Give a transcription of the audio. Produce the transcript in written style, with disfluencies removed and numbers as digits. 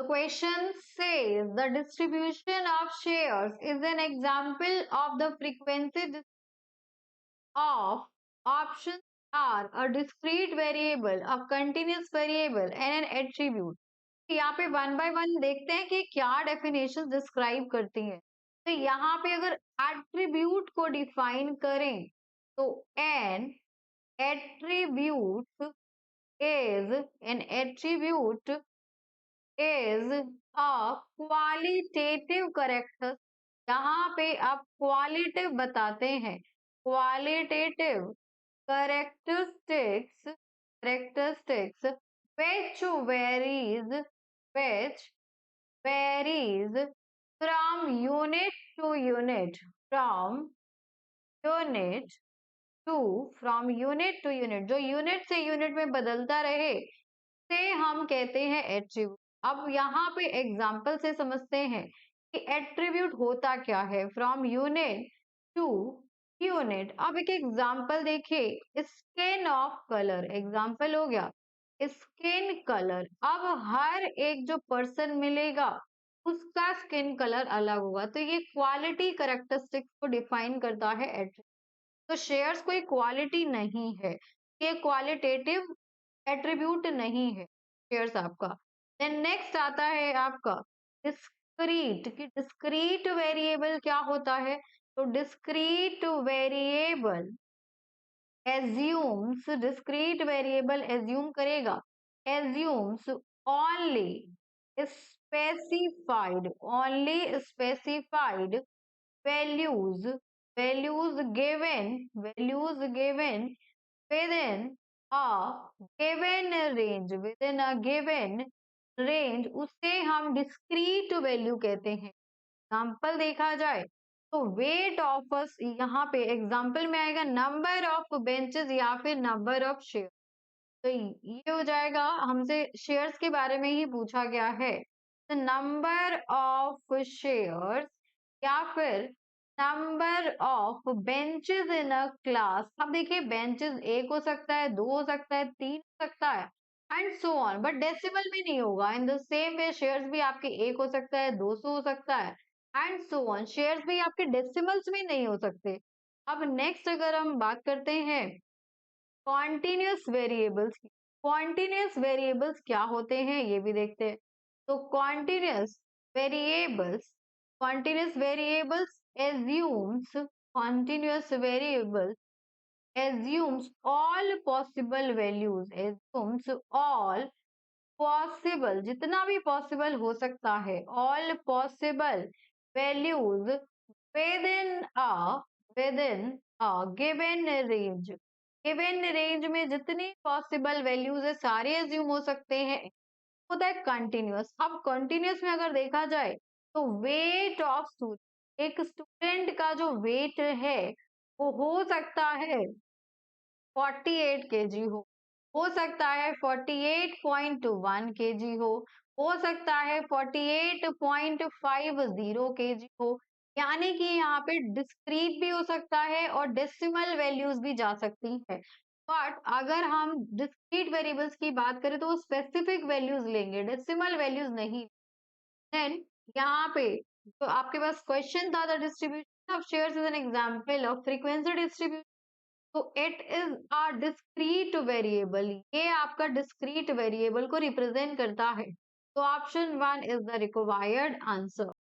The question says the distribution of shares is an example of the frequency of options are a discrete variable, a continuous variable and an attribute. यहाँ पे one by one देखते हैं कि क्या definition describe करती हैं। तो यहाँ पे अगर एट्रीब्यूट को डिफाइन करें तो N attribute is a qualitative character. यहाँ पे आप क्वालिटेटिव बताते हैं, qualitative characteristics which varies from unit to unit, from unit to unit, जो यूनिट से यूनिट में बदलता रहे से हम कहते हैं एट्रीब्यूट। अब यहाँ पे एग्जाम्पल से समझते हैं कि एट्रीब्यूट होता क्या है। From unit to unit. अब एक एग्जाम्पल देखिए, स्किन ऑफ कलर एग्जाम्पल हो गया, स्किन कलर। अब हर एक जो पर्सन मिलेगा उसका स्किन कलर अलग होगा, तो ये क्वालिटी करेक्टरिस्टिक्स को डिफाइन करता है एट्रीब्यूट। तो शेयर्स कोई क्वालिटी नहीं है, ये क्वालिटेटिव एट्रीब्यूट नहीं है शेयर्स आपका। देन नेक्स्ट आता है आपका डिस्क्रीट, कि डिस्क्रीट वेरिएबल क्या होता है। तो discrete variable assumes, discrete variable assume करेगा, assumes only specified values given within a given range, उसे हम डिस्क्रीट वैल्यू कहते हैं। एग्जाम्पल देखा जाए तो वेट ऑफ अस, यहाँ पे एग्जाम्पल में आएगा नंबर ऑफ बेंचेस या फिर नंबर ऑफ शेयर। तो ये हो जाएगा, हमसे शेयर्स के बारे में ही पूछा गया है, तो नंबर ऑफ शेयर्स या फिर number of benches in a class. अब देखिए बेंचेस एक हो सकता है, दो हो सकता है, तीन हो सकता है and so on, but decimal में नहीं होगा। In the same way shares भी आपके एक हो सकता है, 200 हो सकता है एंड सो ऑन। शेयर्स भी आपके डेसिमल्स में नहीं हो सकते। अब नेक्स्ट अगर हम बात करते हैं कॉन्टिन्यूस वेरिएबल्स की, कॉन्टिन्यूस वेरिएबल्स क्या होते हैं ये भी देखते हैं। तो continuous variables assumes all possible values, assumes all possible, जितना भी पॉसिबल हो सकता है, all possible values within a given range, given range में जितनी पॉसिबल वैल्यूज है सारे एज्यूम हो सकते हैं, होता है कंटिन्यूअस। अब कंटिन्यूअस में अगर देखा जाए तो वेट ऑफ स्टूडेंट, एक स्टूडेंट का जो वेट है वो हो सकता है 48 केजी हो सकता है 48.1 केजी हो सकता है 48.50 केजी हो। यानी कि यहाँ पे डिस्क्रीट भी हो सकता है और डेसिमल वैल्यूज भी जा सकती है। बट अगर हम डिस्क्रीट वेरिएबल्स की बात करें तो वो स्पेसिफिक वैल्यूज लेंगे, डेसिमल वैल्यूज नहीं। देन यहाँ पे तो आपके पास क्वेश्चन था, the distribution of shares is an example of frequency distribution. तो it is a discrete variable, ये आपका डिस्क्रीट वेरिएबल को रिप्रेजेंट करता है। तो option 1 is the required answer.